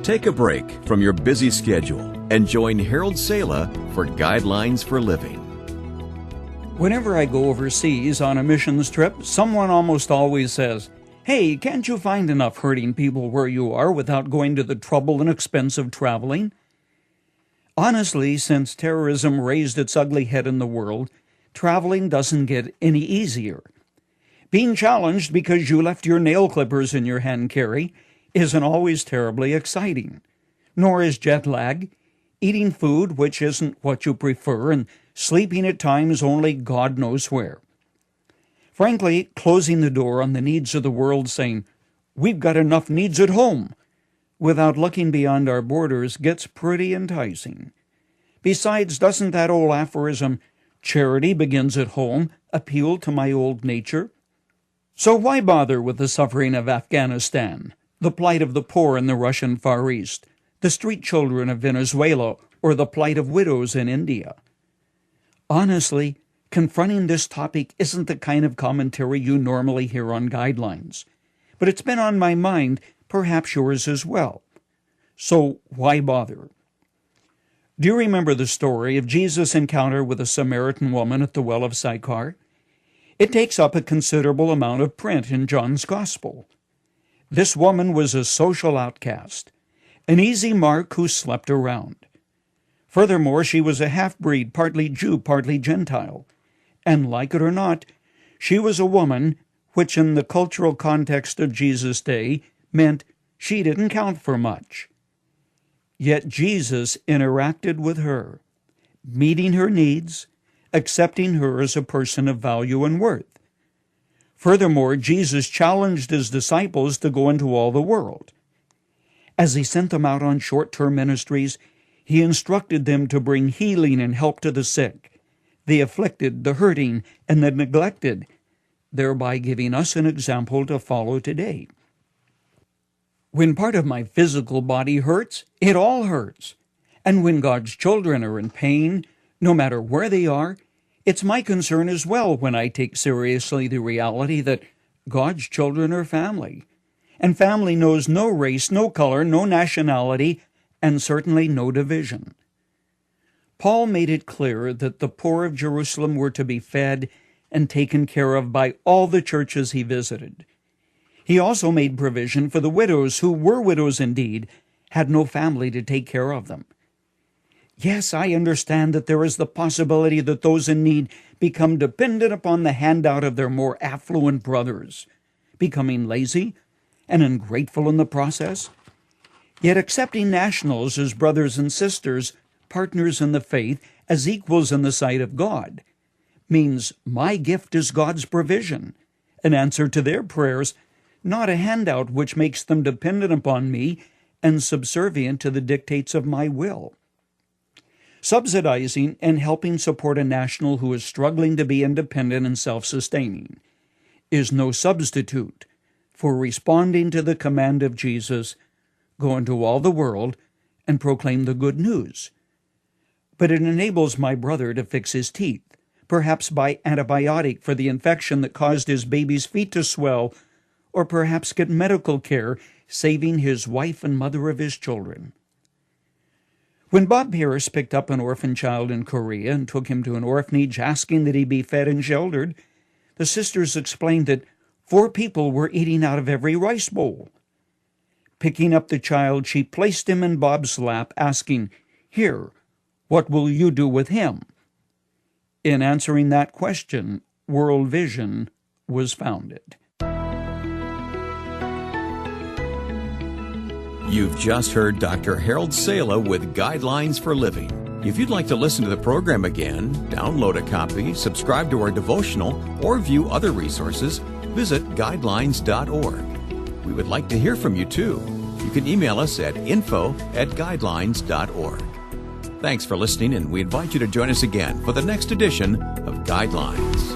Take a break from your busy schedule and join Harold Sala for Guidelines for Living. Whenever I go overseas on a missions trip, someone almost always says, "Hey, can't you find enough hurting people where you are without going to the trouble and expense of traveling?" Honestly, since terrorism raised its ugly head in the world, traveling doesn't get any easier. Being challenged because you left your nail clippers in your hand carry isn't always terribly exciting. Nor is jet lag, eating food which isn't what you prefer, and sleeping at times only God knows where. Frankly, closing the door on the needs of the world, saying, "We've got enough needs at home," without looking beyond our borders gets pretty enticing. Besides, doesn't that old aphorism, "Charity begins at home," appeal to my old nature? So why bother with the suffering of Afghanistan, the plight of the poor in the Russian Far East, the street children of Venezuela, or the plight of widows in India? Honestly, confronting this topic isn't the kind of commentary you normally hear on Guidelines, but it's been on my mind, perhaps yours as well. So why bother? Do you remember the story of Jesus' encounter with a Samaritan woman at the well of Sychar? It takes up a considerable amount of print in John's Gospel. This woman was a social outcast, an easy mark who slept around. Furthermore, she was a half-breed, partly Jew, partly Gentile. And like it or not, she was a woman, which in the cultural context of Jesus' day meant she didn't count for much. Yet Jesus interacted with her, meeting her needs, accepting her as a person of value and worth. Furthermore, Jesus challenged his disciples to go into all the world. As he sent them out on short-term ministries, he instructed them to bring healing and help to the sick, the afflicted, the hurting, and the neglected, thereby giving us an example to follow today. When part of my physical body hurts, it all hurts. And when God's children are in pain, no matter where they are, it's my concern as well when I take seriously the reality that God's children are family. And family knows no race, no color, no nationality, and certainly no division. Paul made it clear that the poor of Jerusalem were to be fed and taken care of by all the churches he visited. He also made provision for the widows who were widows indeed, had no family to take care of them. Yes, I understand that there is the possibility that those in need become dependent upon the handout of their more affluent brothers, becoming lazy and ungrateful in the process. Yet accepting nationals as brothers and sisters, partners in the faith, as equals in the sight of God, means my gift is God's provision, an answer to their prayers, not a handout which makes them dependent upon me and subservient to the dictates of my will. Subsidizing and helping support a national who is struggling to be independent and self-sustaining is no substitute for responding to the command of Jesus, "Go into all the world and proclaim the good news." But it enables my brother to fix his teeth, perhaps by antibiotic for the infection that caused his baby's feet to swell, or perhaps get medical care, saving his wife and mother of his children. When Bob Pierce picked up an orphan child in Korea and took him to an orphanage asking that he be fed and sheltered, the sisters explained that 4 people were eating out of every rice bowl. Picking up the child, she placed him in Bob's lap, asking, "Here, what will you do with him?" In answering that question, World Vision was founded. You've just heard Dr. Harold Sala with Guidelines for Living. If you'd like to listen to the program again, download a copy, subscribe to our devotional, or view other resources, visit guidelines.org. We would like to hear from you too. You can email us at info@guidelines.org. Thanks for listening, and we invite you to join us again for the next edition of Guidelines.